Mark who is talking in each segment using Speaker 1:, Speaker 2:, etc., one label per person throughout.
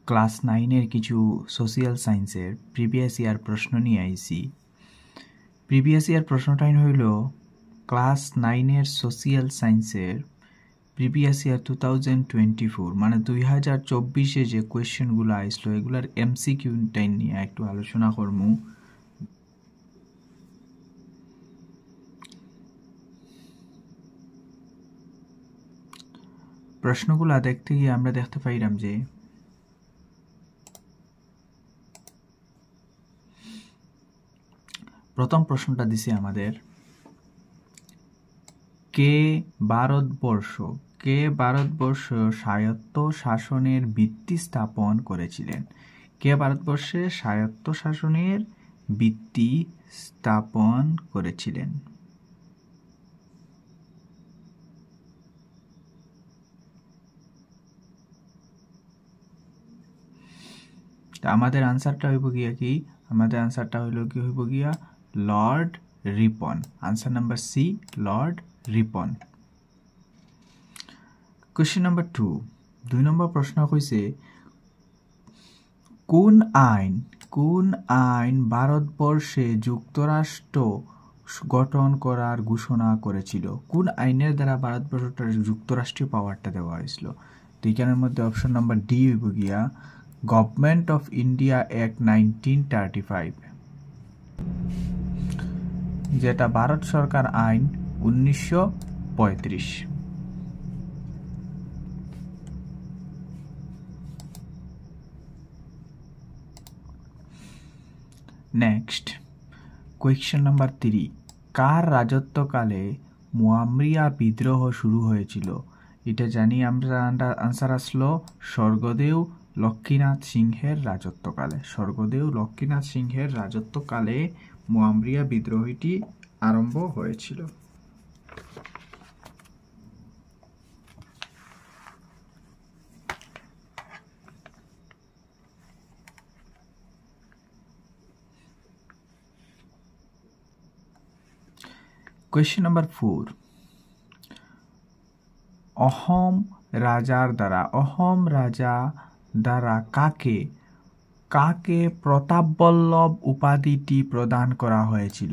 Speaker 1: Class 9 কিছু social সায়েন্সের previous year প্রশ্ন নিয়ে আইছি। প্রিভিয়াস ইয়ার প্রশ্নটাই হইল ক্লাস 9 সোশিয়াল সায়েন্সের প্রিভিয়াস ইয়ার 2024 মানে 2024 যে কোয়েশ্চেনগুলো আইসলো এগুলার এমসিকিউ টাইম নিয়ে একটু আলোচনা করমু। প্রশ্নগুলা দেখতে গিয়ে আমরা দেখতে পাইলাম যে প্রথম প্রশ্নটা দিছে আমাদের কে ভারতবর্ষ স্বায়ত্ত শাসনের ভিত্তি স্থাপন করেছিলেন? কে ভারতবর্ষে স্বায়ত্ত শাসনের ভিত্তি স্থাপন করেছিলেন? আমাদের আনসারটা হইব গিয়া কি? আমাদের আনসারটা হইল কি হইব গিয়া Lord Ripon. Answer number C, Lord Ripon. Question number 2, 2 নম্বর প্রশ্ন কইছে কোন আইন ভারতবর্ষে যুক্তরাষ্ট্র গঠন করার ঘোষণা করেছিল? কোন আইনের দ্বারা ভারতবর্ষটা যুক্তরাষ্ট্রীয় পাওয়ারটা দেওয়া হয়েছিল? তো এখানের মধ্যে অপশন নাম্বার ডি হইব গিয়া গভর্নমেন্ট অফ ইন্ডিয়া অ্যাক্ট 1935, যেটা ভারত সরকার আইন 1935। নেক্সট কোয়েশ্চেন নাম্বার 3, কার রাজত্বকালে মুয়ামরিয়া বিদ্রোহ শুরু হয়েছিল? এটা জানি আমরা, আনসার আসলো স্বর্গদেউ লক্ষ্মীনাথ সিংহের রাজত্বকালে। স্বর্গদেউ লক্ষ্মীনাথ সিংহের রাজত্বকালে মুয়ামরিয়া বিদ্রোহটি আরম্ভ হয়েছিল। কোয়েশ্চেন নাম্বার 4, অহোম রাজা দ্বারা কাকে প্রতাপবল্লভ উপাধিটি প্রদান করা হয়েছিল?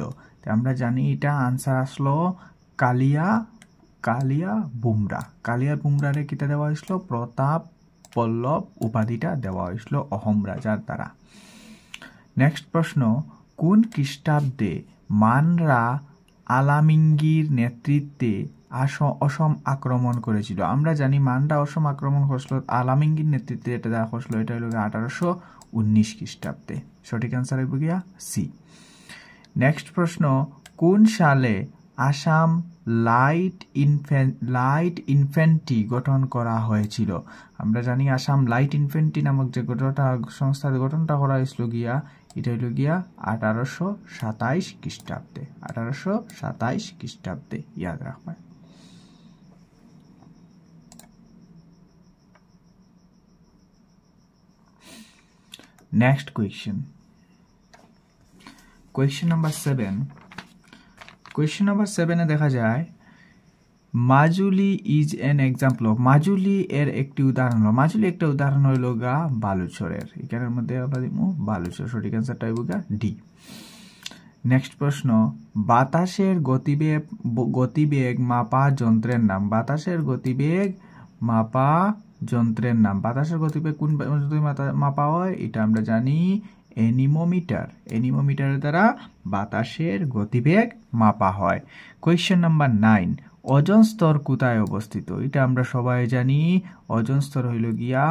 Speaker 1: আমরা জানি এটা আনসার আসলো কালিয়া বুমরারে কিটা দেওয়া হয়েছিল? প্রতাপবল্লভ উপাধিটা দেওয়া হয়েছিল অহোম রাজার দ্বারা। নেক্সট প্রশ্ন, কোন খ্রিস্টাব্দে মানরা আলামিঙ্গির নেতৃত্বে অসম আক্রমণ করেছিল? আমরা জানি মানরা অসম আক্রমণ করছিল আলামিঙ্গির নেতৃত্বে, এটা দেখা করছিল এটা হলো 1819 খ্রিস্টাব্দে। সঠিক আনসার হইব গিয়া সি। নেক্সট প্রশ্ন, কোন সালে আসাম লাইট ইনফ্যান্ট্রি গঠন করা হয়েছিল? আমরা জানি আসাম লাইট ইনফ্যান্ট্রি নামক যে সংস্থার গঠনটা করা হয়েছিল গিয়া এটা হইল গিয়া 1827 খ্রিস্টাব্দে। 1827 খ্রিস্টাব্দে ইয়াদ রাখবেন। Next question number 7। Question number 7 দেখা যায় Majuli is an example of. Majuli এর একটি উদাহরণ হলো, মাজুলি একটা উদাহরণ হইল গা বালুচরের। এখানের মধ্যে আমরা দিব বালুচর। সঠিক অ্যান্সারটা হইব গা ডি। নেক্সট প্রশ্ন, বাতাসের গতিবেগ মাপা যন্ত্রের নাম। বাতাসের গতিবেগ মাপা যন্ত্রের নাম। বাতাসের গতিবেগ কোন যন্ত্রে মাপা হয়? এটা আমরা জানি এনিমোমিটার। এনিমোমিটারের দ্বারা বাতাসের গতিবেগ মাপা হয়। কোয়েশ্চেন নাম্বার 9, ওজোন স্তর কোথায় অবস্থিত? এটা আমরা সবাই জানি ওজোন স্তর হইল গিয়া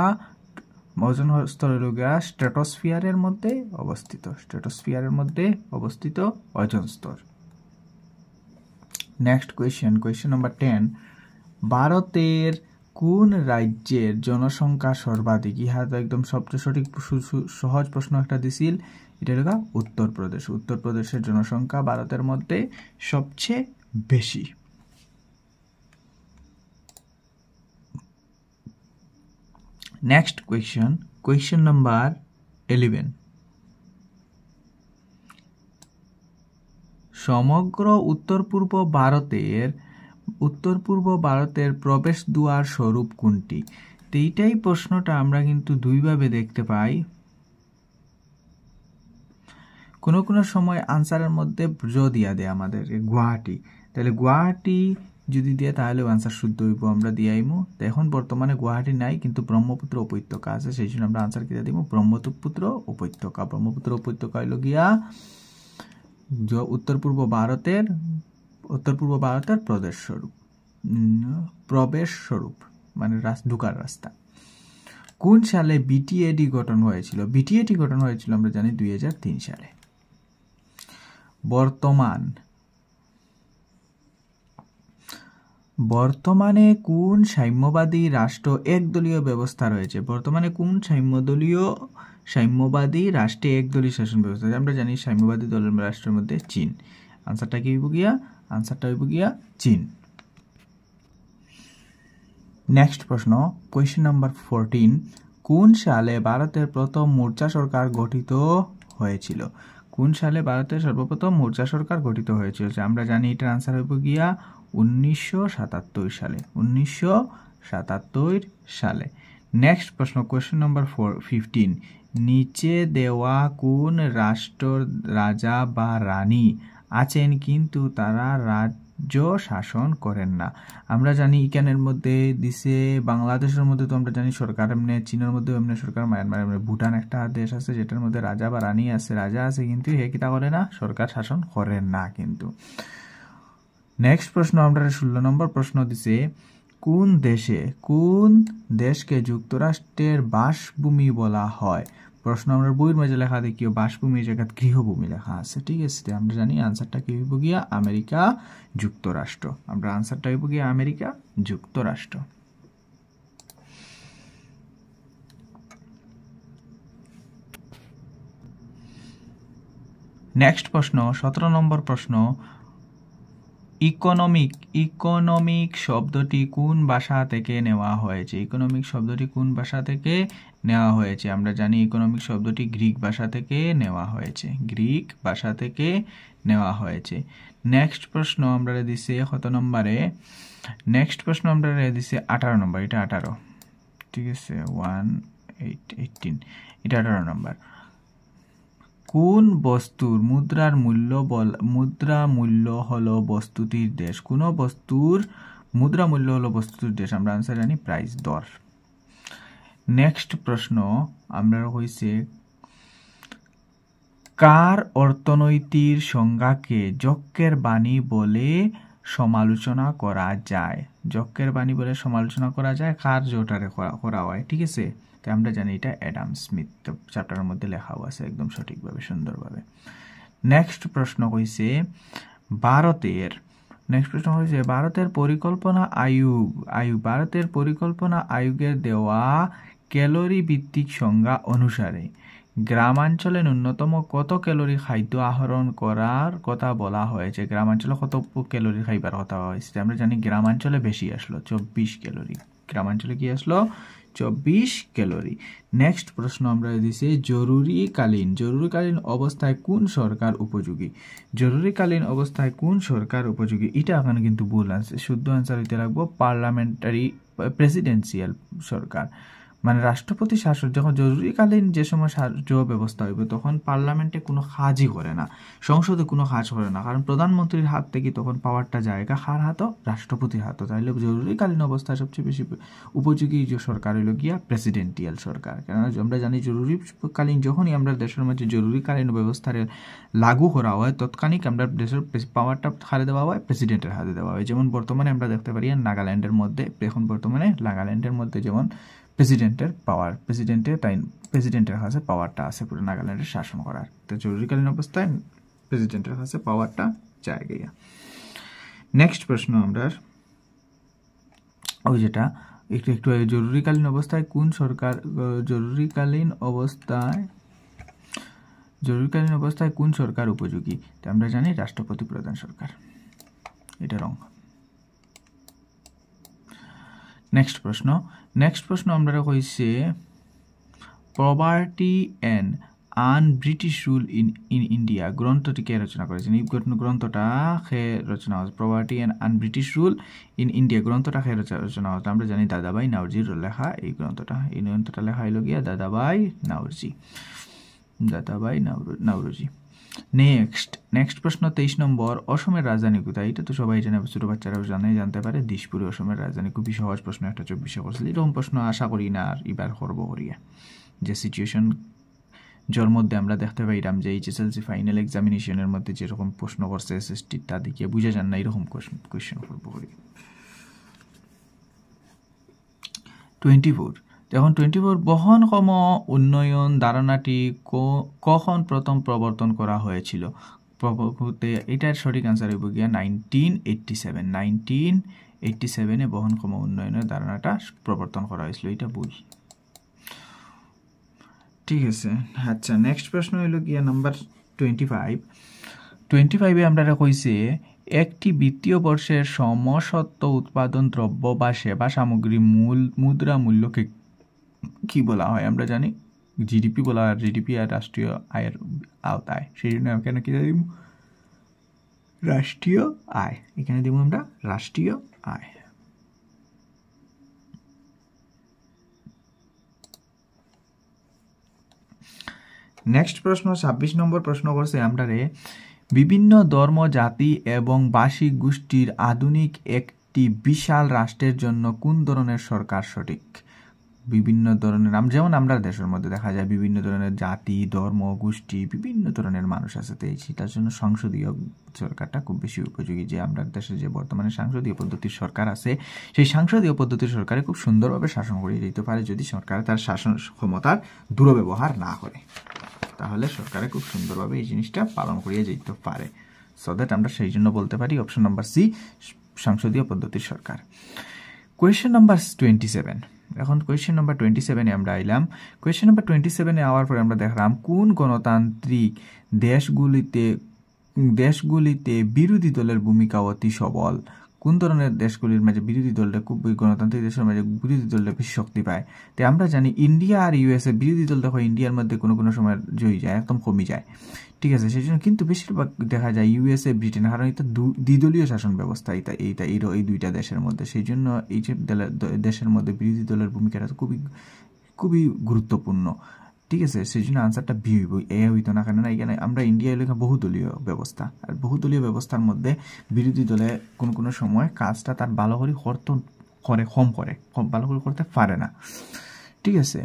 Speaker 1: স্ট্র্যাটোস্ফিয়ারের মধ্যে অবস্থিত। স্ট্র্যাটোস্ফিয়ারের মধ্যে অবস্থিত ওজোন স্তর। নেক্সট কোয়েশ্চেন নাম্বার 10, ভারতের কোন রাজ্যের জনসংখ্যা সর্বাধিক? ইহা তো একদম সবচেয়ে সঠিক সহজ প্রশ্ন একটা দিছিল, এটা হলো উত্তরপ্রদেশ। উত্তরপ্রদেশের জনসংখ্যা ভারতের মধ্যে সবচেয়ে বেশি। নেক্সট কোয়েশ্চেন নাম্বার 11, সমগ্র উত্তর পূর্ব ভারতের প্রবেশ দুয়ার স্বরূপ কোনটি? তো এইটাই প্রশ্নটা আমরা কিন্তু দুইভাবে দেখতে পাই। কোনো কোনো সময় আনসারের মধ্যে দিয়া দেয় আমাদের গুয়াহাটি, তাহলে গুয়াহাটি যদি দিয়ে তাহলে আনসার শুদ্ধ হইব, আমরা দিয়াইমু। তো এখন বর্তমানে গুয়াহাটি নাই, কিন্তু ব্রহ্মপুত্র উপত্যকা আছে, সেই জন্য আমরা আনসার কিনা দিব ব্রহ্মপুত্র উপত্যকা। ব্রহ্মপুত্র উপত্যকা হইল গিয়া উত্তর পূর্ব ভারতের প্রবেশ স্বরূপ মানে ঢুকার রাস্তা। কোন সালে বিটিএডি গঠন হয়েছিল? বিটিএডি গঠন হয়েছিল আমরা জানি 2003 সালে। বর্তমানে কোন সাম্যবাদী রাষ্ট্র একদলীয় ব্যবস্থা রয়েছে? বর্তমানে কোন সাম্যবাদী রাষ্ট্রে একদলীয় শাসন ব্যবস্থা? আমরা জানি সাম্যবাদী দলের রাষ্ট্রের মধ্যে চীন। আনসারটা কি হইব গিয়া? আনসারটা হইব গিয়া চীন। নেক্সট প্রশ্ন, কোয়েশ্চেন নাম্বার 14। কোন সালে ভারতের প্রথম মোর্চা সরকার গঠিত হয়েছিল? কোন সালে ভারতের সর্বপ্রথম মোর্চা সরকার গঠিত হয়েছিল? আমরা জানি এটার আনসার হইব গিয়া 1977 সালে। 1977 সালে। নেক্সট প্রশ্ন, কোয়েশ্চেন নাম্বার 15। নিচে দেওয়া কোন রাষ্ট্রের রাজা বা রানী আছেন কিন্তু তারা রাজ্য শাসন করেন না? আমরা জানি ইকানের মধ্যে দিছে, বাংলাদেশের মধ্যে তো আমরা জানি সরকার এমনি, চীনের মধ্যে এমনি সরকার, মায়ানমার এমনি, ভুটান একটা দেশ আছে যেটার মধ্যে রাজা বা রানী আছে, রাজা আছে কিন্তু হে কিতা করে না, সরকার শাসন করেন না কিন্তু। নেক্সট প্রশ্ন আমরা 16 নম্বর প্রশ্ন দিছে, কোন দেশকে যুক্তরাষ্ট্রের বাসভূমি বলা হয়? প্রশ্ন আমরা বইয়ের মাঝে লেখা দেখিও বাসভূমির জায়গায় গৃহভূমি লেখা আছে, ঠিক আছে? আমরা জানি আনসারটা কি হইব গিয়া আমেরিকা যুক্তরাষ্ট্র। আমরা আনসারটা হইব গিয়া আমেরিকা যুক্তরাষ্ট্র। নেক্সট প্রশ্ন 17 নম্বর প্রশ্ন, ইকোনমিক শব্দটি কোন ভাষা থেকে নেওয়া হয়েছে? ইকোনমিক শব্দটি কোন ভাষা থেকে নেওয়া হয়েছে? আমরা জানি ইকোনমিক শব্দটি গ্রিক ভাষা থেকে নেওয়া হয়েছে। গ্রিক ভাষা থেকে নেওয়া হয়েছে। নেক্সট প্রশ্ন আমরা দিছি কত নম্বরে? নেক্সট প্রশ্ন আমরা দিছি 18 নম্বর। এটা 18, ঠিক আছে? 18 এটা 18 নম্বর। কোন বস্তুর মুদ্রা মূল্য হলো বস্তুটির দেশ? কোন বস্তুর মুদ্রা মূল্য হলো বস্তুটির দেশ? আমরা আনসার জানি প্রাইস, দর। নেক্সট প্রশ্ন আমরা হইছে, কার অর্থনৈতিক সংজ্ঞাকে যজ্ঞের বাণী বলে সমালোচনা করা যায়? যজ্ঞের বাণী বলে সমালোচনা করা যায় কার জোটারে করা হয়, ঠিক আছে? তো আমরা জানি এটা অ্যাডাম স্মিথ, চ্যাপ্টারের মধ্যে লেখাও আছে একদম সঠিকভাবে, সুন্দরভাবে। নেক্সট প্রশ্ন হইছে ভারতের পরিকল্পনা আয়োগের দেওয়া ক্যালোরি ভিত্তিক সংজ্ঞা অনুসারে গ্রামাঞ্চলে ন্যূনতম কত ক্যালোরি খাদ্য আহরণ করার কথা বলা হয়েছে? গ্রামাঞ্চলে কত ক্যালোরি খাইবার কথা হয়েছে? আমরা জানি গ্রামাঞ্চলে বেশি আসলো 24 ক্যালোরি। গ্রামাঞ্চলে কি আসলো? 24 ক্যালোরি। নেক্সট প্রশ্ন আমরা দিছি, জরুরিকালীন অবস্থায় কোন সরকার উপযোগী? জরুরিকালীন অবস্থায় কোন সরকার উপযোগী? এটা এখন কিন্তু ভুল আছে, শুদ্ধ আনসার হইতে লাগবো প্রেসিডেন্সিয়াল সরকার, মানে রাষ্ট্রপতি শাসন। যখন জরুরিকালীন যে সময় ব্যবস্থা হইবে তখন পার্লামেন্টে কোনো কাজই করে না, সংসদে কোনো কাজ করে না, কারণ প্রধানমন্ত্রীর হাত থেকে তখন পাওয়ারটা জায়গা কার হাতও? রাষ্ট্রপতির হাতও। তাইলে জরুরিকালীন অবস্থায় সবচেয়ে বেশি উপযোগী যে সরকার হইল গিয়া প্রেসিডেন্টিয়াল সরকার। কেননা আমরা জানি জরুরিকালীন যখনই আমরা দেশের মধ্যে জরুরিকালীন ব্যবস্থার লাগু করা হয় তৎক্ষণিক আমরা দেশের পাওয়ারটা হাতে দেওয়া হয়, প্রেসিডেন্টের হাতে দেওয়া হয়। যেমন বর্তমানে আমরা দেখতে পারি নাগাল্যান্ডের মধ্যে, এখন বর্তমানে নাগাল্যান্ডের মধ্যে যেমন প্রেসিডেন্টের কাছে পাওয়ারটা আছে পুরো নাগাল্যান্ডের শাসন করার। তো জরুরিকালীন অবস্থায় প্রেসিডেন্টের কাছে পাওয়ারটা জায়গা। নেক্সট প্রশ্ন আমরা ওই যেটা একটু জরুরিকালীন অবস্থায় কোন সরকার কোন সরকার উপযোগী? তো আমরা জানি রাষ্ট্রপতি প্রধান সরকার, এটা রং। নেক্সট প্রশ্ন আমরা কইছে property and British rule in India গ্রন্থটি কে রচনা করেছেন? এই গ্রন্থটা কে রচনা হয়েছে? Property and British rule in India গ্রন্থটা কে রচনা হয়েছে? আমরা জানি দাদাভাই নাওরজির লেখা এই গ্রন্থটা লেখা হইল গিয়া দাদাভাই নাওরজি। নেক্সট প্রশ্ন 23 নম্বর, অসমের রাজধানী কোথায়? এটা তো সবাই জানে, ছোট বাচ্চারাও জানতে পারে। দিশপুরে অসমের রাজধানী। খুবই সহজ প্রশ্ন, একটা 24 করছিল। এরকম প্রশ্ন আশা করি না আর এবার করবো করিয়া, যে সিচুয়েশন যার মধ্যে আমরা দেখতে পাইলাম যে HSLC ফাইনাল এক্সামিনেশনের মধ্যে যেরকম প্রশ্ন করছে SST তা দিকে বুঝা যান না, এরকম কোয়েশ্চেন করবো করি। 24 এখন 24 বহনক্ষম উন্নয়ন ধারণাটি কখন প্রথম প্রবর্তন করা হয়েছিল? এটার সঠিক আনসার হইব গিয়া 1987 বহনক্ষম উন্নয়নের ধারণাটা প্রবর্তন করা হয়েছিল। এটা ভুল, ঠিক আছে। আচ্ছা, নেক্সট প্রশ্ন হইল গিয়া নাম্বার 25 আমরা কইছে একটি বিত্তীয় বর্ষের সমসত্ব উৎপাদন দ্রব্য বা সেবা সামগ্রী মুদ্রা মূল্যকে কি বলা হয়? আমরা জানি জিডিপি বলা হয়। জিডিপি আর রাষ্ট্রীয় আয়ের আওতায়, সেই জন্য এখানে কি দিব? রাষ্ট্রীয় আয়। এখানে দিব আমরা রাষ্ট্রীয় আয়। নেক্সট প্রশ্ন 26 নম্বর প্রশ্ন করছে আমরা বিভিন্ন ধর্ম, জাতি এবং ভাষিক গোষ্ঠীর আধুনিক একটি বিশাল রাষ্ট্রের জন্য কোন ধরনের সরকার সঠিক? বিভিন্ন ধরনের, যেমন আমরা দেশের মধ্যে দেখা যায় বিভিন্ন ধরনের জাতি, ধর্ম, গোষ্ঠী, বিভিন্ন ধরনের মানুষ আছে। তো সেটার জন্য সংসদীয় সরকারটা খুব বেশি উপযোগী। যে আমরা দেশে যে বর্তমানে সংসদীয় পদ্ধতির সরকার আছে, সেই সংসদীয় পদ্ধতির সরকারে খুব সুন্দরভাবে শাসন করিয়ে যেতে পারে যদি সরকার তার শাসন ক্ষমতার দুর্ব্যবহার না করে, তাহলে সরকারে খুব সুন্দরভাবে এই জিনিসটা পালন করিয়ে যেতে পারে। সো দ্যাট আমরা সেই জন্য বলতে পারি অপশন নাম্বার সি, সংসদীয় পদ্ধতির সরকার। Question number 27। এখন কোয়েশ্চেন নাম্বার 27 আমরা আইলাম। কোয়েশ্চেন নাম্বার 27 আওয়ার পরে আমরা দেখলাম কোন গণতান্ত্রিক দেশগুলিতে বিরোধী দলের ভূমিকা অতি সবল। কোন ধরনের দেশগুলির মাঝে বিরোধী দলটা খুব, গণতান্ত্রিক দেশের মাঝে বিরোধী দলটা বেশি শক্তি পায়? তো আমরা জানি ইন্ডিয়া আর USA বিরোধী দল দেখো ইন্ডিয়ার মধ্যে কোনো কোনো সময় জয়ী যায়, একদম কমে যায়, ঠিক আছে। সেই জন্য কিন্তু বেশিরভাগ দেখা যায় USA, ব্রিটেন, কারণ এটা দ্বিদলীয় শাসন ব্যবস্থা এই দুইটা দেশের মধ্যে। সেই জন্য এই যে দেশের মধ্যে বিরোধী দলের ভূমিকাটা খুবই গুরুত্বপূর্ণ, ঠিক আছে। সেই জন্য আনসারটা বি হইব, এ হইতো না। কেননা এখানে আমরা ইন্ডিয়ায় লেখা বহুদলীয় ব্যবস্থা, আর বহুদলীয় ব্যবস্থার মধ্যে বিরোধী দলে কোনো সময় কাজটা তার ভালো করে কম ভালো করে করতে পারে না, ঠিক আছে।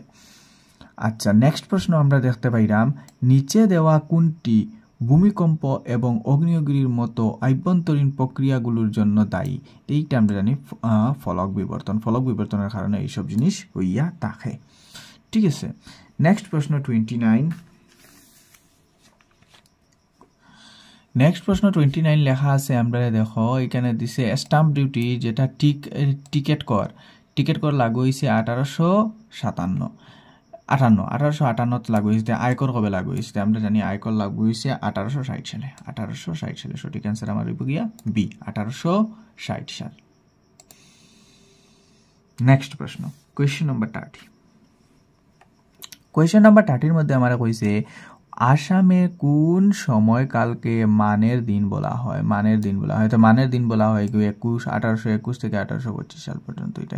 Speaker 1: আচ্ছা, নেক্সট প্রশ্ন আমরা দেখতে পাইলাম নিচে দেওয়া কোনটি ভূমিকম্প এবং আগ্নেয়গিরির মতো আভ্যন্তরীণ প্রক্রিয়াগুলোর জন্য দায়ী? এইটা আমরা জানি ফলক বিবর্তনের কারণে এইসব জিনিস হইয়া থাকে, ঠিক আছে। নেক্সট প্রশ্ন 29। লেখা আছে আমরা দেখো এখানে দিছে স্টাম্প ডিউটি, যেটা টিকেট কর লাগু হয়েছে 1858 লাগু হয়েছে। আয়কর কবে লাগু হয়েছে? আমরা জানি আয়কর লাগু হয়েছে 1860 সালে। 1860 সালে সঠিক অ্যান্সার আমার হইব গিয়া বি, 1860 সাল। নেক্সট প্রশ্ন কোয়েশ্চেন নাম্বার 30। কোয়েশ্চেন নাম্বার 30 মধ্যে আমরা কইছে আসামে কোন সময়কালকে মানের দিন বলা হয়? তো মানের দিন বলা হয় 1821 থেকে 1825 সাল পর্যন্ত। এটা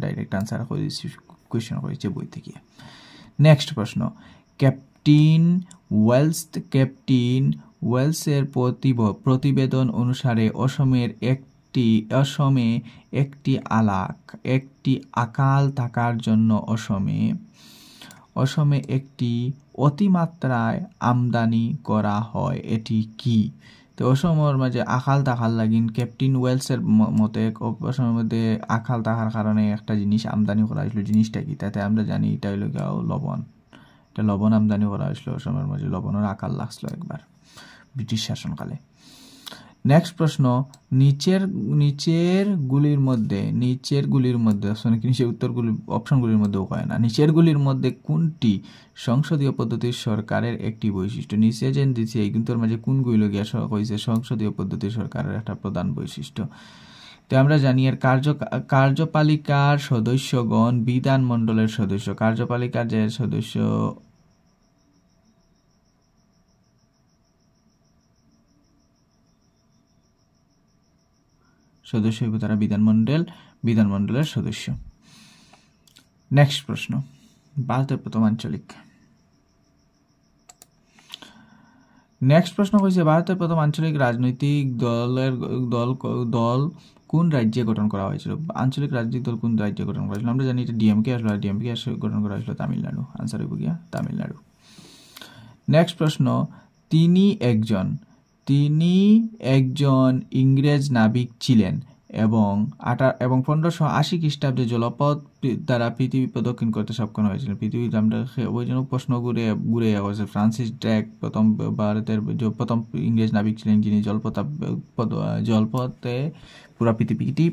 Speaker 1: ডাইরেক্ট আনসার কোয়েশ্চেন করেছে বই থেকে। নেক্সট প্রশ্ন, ক্যাপ্টেন ওয়েলসের প্রতিবেদন অনুসারে অসমে একটি আকাল থাকার জন্য অসমে একটি অতিমাত্রায় আমদানি করা হয়, এটি কি? তো অসমের মাঝে আকাল তাকাল লাগিন ক্যাপ্টেন ওয়েলসের মতে অসমের মধ্যে আকাল থাকার কারণে একটা জিনিস আমদানি করা হয়েছিল। জিনিসটা কি? তাতে আমরা জানি এটা হইল লবণ। এটা লবণ আমদানি করা হয়েছিল অসমের মাঝে। লবণের আকাল লাগছিল একবার ব্রিটিশ শাসনকালে। নেক্সট প্রশ্ন, নিচের গুলির মধ্যে অপশনগুলির মধ্যেও হয় না। নিচের গুলির মধ্যে কোনটি সংসদীয় পদ্ধতির সরকারের একটি বৈশিষ্ট্য? নিচে যে দিচ্ছে এই কিন্তু মাঝে কোনগুলো গিয়া কইছে সংসদীয় পদ্ধতির সরকারের একটা প্রধান বৈশিষ্ট্য। তো আমরা জানি এর কার্যপালিকার সদস্যগণ বিধানমণ্ডলের সদস্য। কার্যপালিকার যে সদস্য সদস্য হইব তারা বিধানমণ্ডলের সদস্য। নেক্সট প্রশ্ন, ভারতের প্রথম আঞ্চলিক। নেক্সট প্রশ্ন হয়েছে ভারতের প্রথম আঞ্চলিক রাজনৈতিক দল কোন রাজ্যে গঠন করা হয়েছিল? আঞ্চলিক রাজনৈতিক দল কোন রাজ্যে গঠন করা হয়েছিল? আমরা জানি এটা ডিএমকে আসলো, আর ডিএমকে গঠন করা হয়েছিল তামিলনাড়ু। আনসার হইব গিয়া তামিলনাড়ু। নেক্সট প্রশ্ন, তিনি একজন ইংরেজ নাবিক ছিলেন এবং 1580 খ্রিস্টাব্দে জলপথ দ্বারা পৃথিবী প্রদক্ষিণ করতে সক্ষম হয়েছিলেন। পৃথিবীর আমরা ওই জন্য প্রশ্ন ঘুরে গেছে। ফ্রান্সিস ড্রেক ভারতের প্রথম ইংরেজ নাবিক ছিলেন, যিনি জলপথে পুরা পৃথিবীটি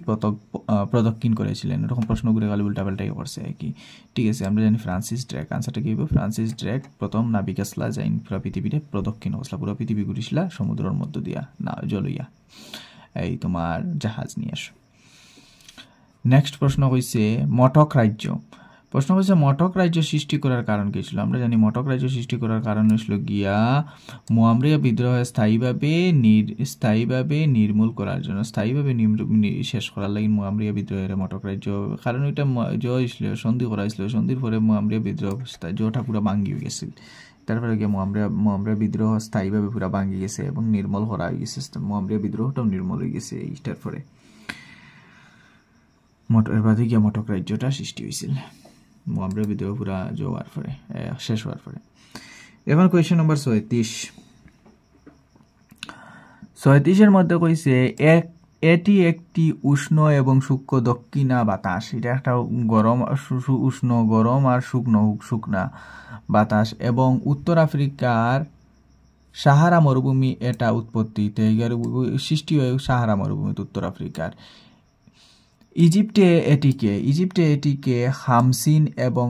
Speaker 1: প্রদক্ষিণ করেছিলেন। এরকম প্রশ্ন ঘুরে গেলে উল্টাপাল্টাই করছে আর কি। ঠিক আছে, আমরা জানি ফ্রান্সিস ড্রেক। আনসারটা কি হইব? ফ্রান্সিস ড্রেক প্রথম নাবিক আসলা যাইন পুরা পৃথিবীতে প্রদক্ষিণ করছিলা, পুরা পৃথিবী ঘুরিছিলা সমুদ্রের মধ্য দিয়া না জলইয়া এই তোমার জাহাজ নিয়ে আসো। নেক্সট প্রশ্ন হইছে মটক রাজ্য। প্রশ্ন হচ্ছে মটক রাজ্য সৃষ্টি করার কারণ কি ছিল? আমরা জানি মটক রাজ্য সৃষ্টি করার কারণ হইছিল গিয়া মুয়ামরিয়া বিদ্রোহ স্থায়ীভাবে নির্মূল করার জন্য, স্থায়ীভাবে শেষ করার লাগি মুয়ামরিয়া বিদ্রোহের মটক রাজ্য। কারণ ওইটা ছিল সন্ধি করা হয়েছিল, সন্ধির পরে মুয়ামরিয়া বিদ্রোহ জোটা পুরো ভাঙ্গি হয়ে গেছিল। তারপরে গিয়ে মুয়ামরিয়া বিদ্রোহ স্থায়ীভাবে পুরো ভাঙ্গি গেছে এবং নির্মূল করা হয়ে গেছে। মুয়ামরিয়া বিদ্রোহটাও নির্মূল হয়ে গেছে এইটার পরে। এরপরে গিয়ে মটক রাজ্যটা সৃষ্টি হয়েছিল মুয়ামরিয়া বিদ্রোহ পুরা যাওয়ার পরে, শেষ হওয়ার পরে। এখন কোয়েশ্চন নম্বর 36 মধ্যে কইছে এটি একটি উষ্ণ এবং শুষ্ক দক্ষিণা বাতাস। এটা একটা উষ্ণ গরম আর শুকনা বাতাস এবং উত্তর আফ্রিকার সাহারা মরুভূমি এটা উৎপত্তি সৃষ্টি হয় সাহারা মরুভূমিতে উত্তর আফ্রিকার। ইজিপ্টে এটিকে হামসিন এবং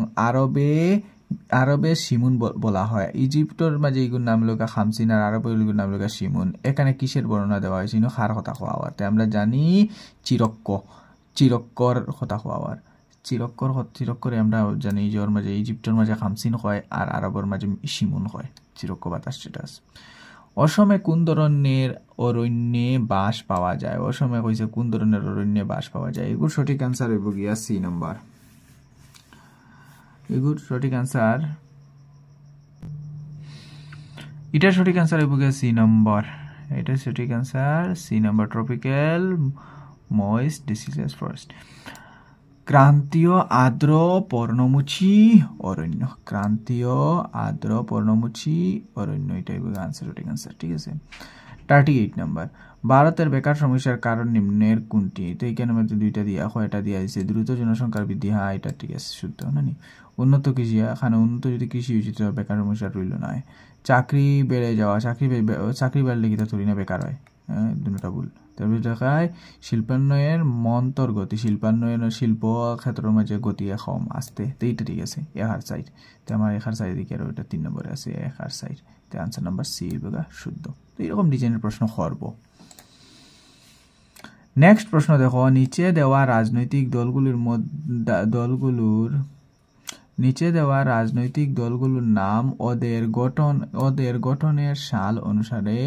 Speaker 1: আরবে শিমুন বলা হয়। ইজিপ্টের মাঝে এগুলোর নাম লগা হামসিন আর আরবের নাম লগা শিমুন। এখানে কিসের বর্ণনা দেওয়া হয়েছিল? খার কথা খাওয়ার। আমরা জানি চিরক্কর কথা খাওয়ার। চিরক্করে আমরা জানি যে ওর মাঝে ইজিপ্টের মাঝে হামসিন হয় আর আরবের মাঝে শিমুন হয়, চিরক্ক বাতাস যেটা আছে। অসমে কোন ধরনের অরণ্যে বাস পাওয়া যায়? অসমে কইছে কোন ধরনের অরণ্যে বাস পাওয়া যায়? এগুলোর সঠিক আনসার হইব গিয়া সি নাম্বার। এটার সঠিক আনসার হইব গিয়া সি নাম্বার। এটার সঠিক answer C number, tropical moist deciduous forest. ক্রান্তীয় আর্দ্র পর্ণমোচী অরণ্য। এটাই আনসার, সঠিক আনসার। ঠিক আছে, 38 নাম্বার, ভারতের বেকার সমস্যার কারণ নিম্নের কোনটি? তো এইখানে মধ্যে দুইটা দিয়া হয়, এটা দিয়া দিয়েছে দ্রুত জনসংখ্যার বৃদ্ধি। হ্যাঁ, এটা ঠিক আছে, শুদ্ধ না নি। উন্নত কৃষি, এখানে উন্নত যদি কৃষি উচিত বেকার সমস্যা রইল না। চাকরি বেড়ে যাওয়া, চাকরি বাড়লে কি তা তুলি না বেকার হয়? হ্যাঁ, দুটা ভুল। তারপরে দেখায় শিল্পান্বয়ের মন্তর গতি, শিল্প ক্ষেত্রের মাঝে গতি কম আসতে। তো এইটা ঠিক আছে, একার সাইড। তো আমার একার সাইড দিকে আর ওইটা 3 নম্বরে আছে, একার সাইড। তো আনসার নাম্বার সি বেগা শুদ্ধ। তো এইরকম ডিজাইনের প্রশ্ন করব। নেক্সট প্রশ্ন দেখো, নিচে দেওয়া রাজনৈতিক দলগুলোর নাম ওদের গঠনের সাল অনুসারে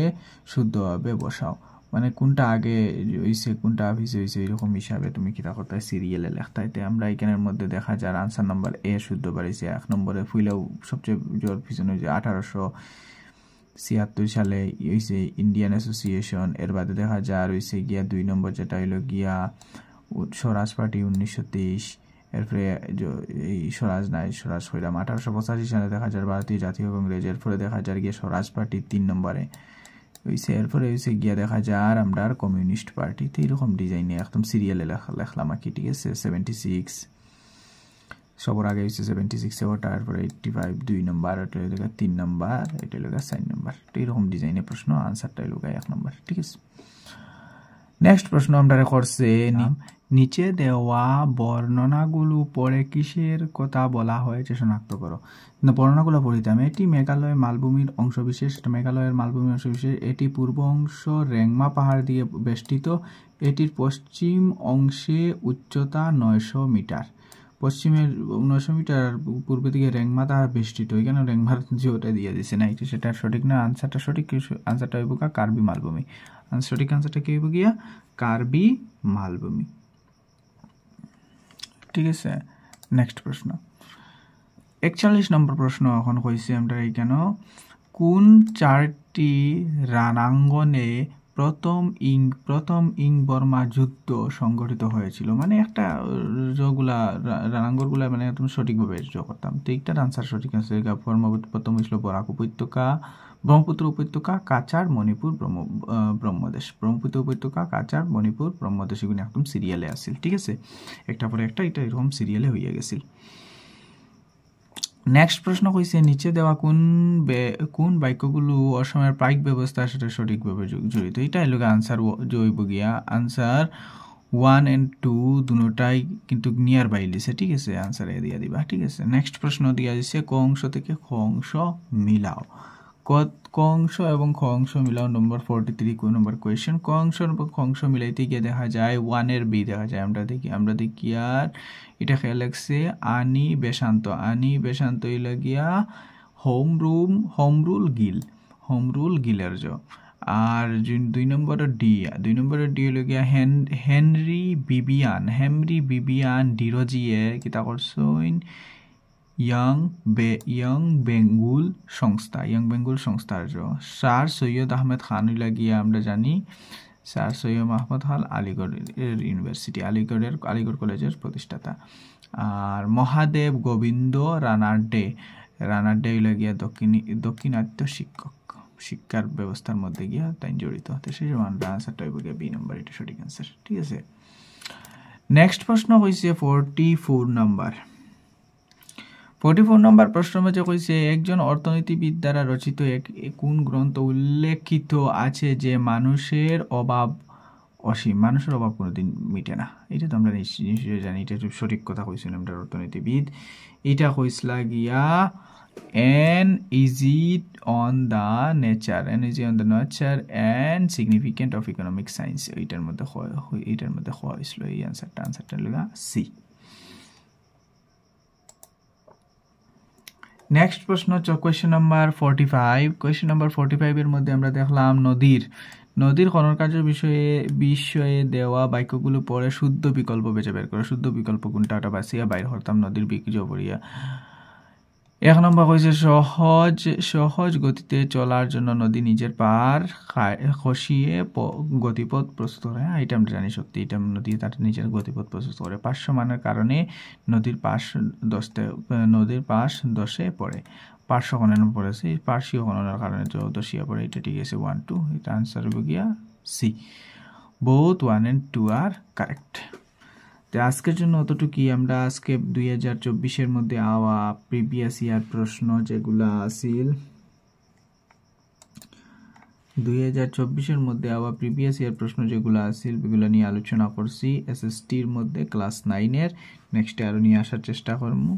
Speaker 1: শুদ্ধভাবে বসাও। মানে কোনটা আগে হইছে কোনটা পিছে হইছে এরকম হিসাবে তুমি কিতা করতে সিরিয়ালে লেখতাইতে। আমরা এখানের মধ্যে দেখা যায় আনসার নাম্বার এ শুদ্ধ বাড়িছে। 1 নম্বরে ফুইলেও সবচেয়ে জোর পিছনে হয়েছে 1876 সালে হয়েছে ইন্ডিয়ান অ্যাসোসিয়েশন। এর বাদে দেখা যায় হয়েছে গিয়া 2 নম্বর যেটা হইল গিয়া স্বরাজ পার্টি 1923। এরপরে এই স্বরাজ হইলাম 1885 সালে দেখা যায় ভারতীয় জাতীয় কংগ্রেস। এরপরে দেখা যায় গিয়ে স্বরাজ পার্টি 3 নম্বরে হয়েছে। এরপরে হয়েছে গিয়া দেখা যায় আমরা কমিউনিস্ট পার্টি। তো এইরকম ডিজাইনে একদম সিরিয়ালে লেখলাম আর কি। ঠিক আছে, 76 সবার আগে হয়েছে 76 ওটা, তারপরে 85 2 নম্বর, এটা লেখা 3 নম্বর, এটা লেখা 4 নম্বর। তো এইরকম ডিজাইনের প্রশ্ন, আনসারটা লেখা 1 নম্বর। ঠিক আছে, নেক্সট প্রশ্ন আমরা করছে নিচে দেওয়া বর্ণনাগুলো পরে কিসের কথা বলা হয়েছে শনাক্ত করো। বর্ণনাগুলো পড়িতাম। এটি মেঘালয়ের মালভূমির অংশবিশেষ। এটি পূর্ব অংশ রেংমা পাহাড় দিয়ে বেষ্টিত। এটির পশ্চিম অংশে উচ্চতা 900 মিটার। পশ্চিমের 900 মিটার পূর্বে দিকে রেংমাতা বেষ্টিত, এখানে রেংমার যে ওটা দিয়ে দিছে না, এটা সেটা সঠিক না। আনসারটা সঠিক, আনসারটা হইব কার্বি মালভূমি। সঠিক আনসারটা কি হইব গিয়া কার্বি মালভূমি। ঠিক আছে, নেক্সট প্রশ্ন 41 নম্বর প্রশ্ন এখন কইছে আমরা এখানে, কোন 4টি রণাঙ্গনে প্রথম ইং বর্মা যুদ্ধ সংগঠিত হয়েছিল? মানে একটা যেগুলা রণাঙ্গনগুলা মানে একদম সঠিকভাবে করতাম। তো এইটার আনসার সঠিক আছে। প্রথম হয়েছিল বরাক উপত্যকা, ব্রহ্মপুত্র উপত্যকা, কাছাড়, মণিপুর, ব্রহ্মদেশ। ব্রহ্মপুত্র উপত্যকা, কাছাড়, মণিপুর, ব্রহ্মদেশ এগুলো একদম সিরিয়ালে আসছিল। ঠিক আছে, একটা পরে একটা এটা এরকম সিরিয়ালে হইয়া গেছিল। নেক্সট প্রশ্ন কইছে, নিচে দেওয়া কোন বাক্যগুলো অসমের প্রাক ব্যবস্থার সাথে সঠিকভাবে জড়িত? এটা হলো আনসার জৈব গিয়া। আনসার 1 and 2 দুটাই কিন্তু নিয়ার বাই লিছে। ঠিক আছে, আনসার এ দিয়া দিবা। ঠিক আছে, নেক্সট প্রশ্ন দিয়া দিছে, ক অংশ থেকে খ অংশ মিলাও। ক অংশ এবং খ অংশ মিলাও নম্বর 43 কোন নম্বর কোয়েশ্চেন। ক অংশ এবং খ অংশ মিলাইতে গিয়ে দেখা যায় 1 এর বি দেখা যায়। আমরা দেখি আর এটা খেয়াল লাগছে, আনি বেশান্ত গিয়া হোমরুল গিলের জ। আর 2 নম্বরের ডি হলো গিয়া হেনরি বিবিয়ান ডিরোজিয়ে কিতা করছেন ইয়াং বেঙ্গুল সংস্থার জ। স্যার সৈয়দ আহমেদ খান হইলা গিয়া আমরা জানি স্যার সৈয়দ আহমদ খান আলিগড় ইউনিভার্সিটি, আলিগড় কলেজের প্রতিষ্ঠাতা। আর মহাদেব গোবিন্দ রানাডে হইলা গিয়া দক্ষিণাত্য শিক্ষার ব্যবস্থার মধ্যে গিয়া তাই জড়িত। তো সেই জন্য আনসারটা হইব গিয়া বি নাম্বার, এটা সঠিক আনসার। ঠিক আছে, নেক্সট প্রশ্ন হইছে 44 নম্বর প্রশ্ন মধ্যে কইছে, একজন অর্থনীতিবিদ দ্বারা রচিত কোন গ্রন্থ উল্লেখিত আছে যে মানুষের অভাব অসীম, মানুষের অভাব কোনোদিন মিটে না? এটা তো আমরা নিশ্চয়ই জানি, এটা সঠিক কথা কইছিল আমরা অর্থনীতিবিদ। এটা কইসলা গিয়া N is it on the nature and significance of economic science, এটার মধ্যে হয়েছিল এই আনসারটা লাগা সি। নেক্সট প্রশ্ন হচ্ছে কোয়েশ্চেন নাম্বার 45। কোয়েশ্চেন নাম্বার 45 এর মধ্যে আমরা দেখলাম নদীর খনন কার্যের বিষয়ে দেওয়া বাক্যগুলো পড়ে শুদ্ধ বিকল্প বেছে বের করে। শুদ্ধ বিকল্প কোনটা, ওটা বাছিয়া বাইর করতাম। নদীর বীজ পড়িয়া 1 নম্বর হয়েছে, সহজ গতিতে চলার জন্য নদী নিজের পার খসিয়ে গতিপথ প্রস্তুত করে। এটা আমরা জানি সত্যি, এটা নদী তার নিজের গতিপথ প্রস্তুত করে। পার্শ্বমানের কারণে নদীর পাশ দশে পড়ে। পার্শ্ব খনন পড়েছে, পার্শ্বীয় খননের কারণে দশিয়া পড়ে। এটা ঠিক আছে 1, 2, এটা আনসার হবে গিয়া C. Both 1 and 2 are correct. তো আজকের জন্য অতটুকুই। আমরা আজকে 2024-এর মধ্যে আওয়া প্রিভিয়াস ইয়ার প্রশ্ন যেগুলা আসিল, 2024-এর মধ্যে আওয়া প্রিভিয়াস ইয়ার প্রশ্ন যেগুলো আসিল এগুলো নিয়ে আলোচনা করছি। এসএসটির মধ্যে ক্লাস 9-এর নেক্সট আরো নিয়ে আসার চেষ্টা করবো।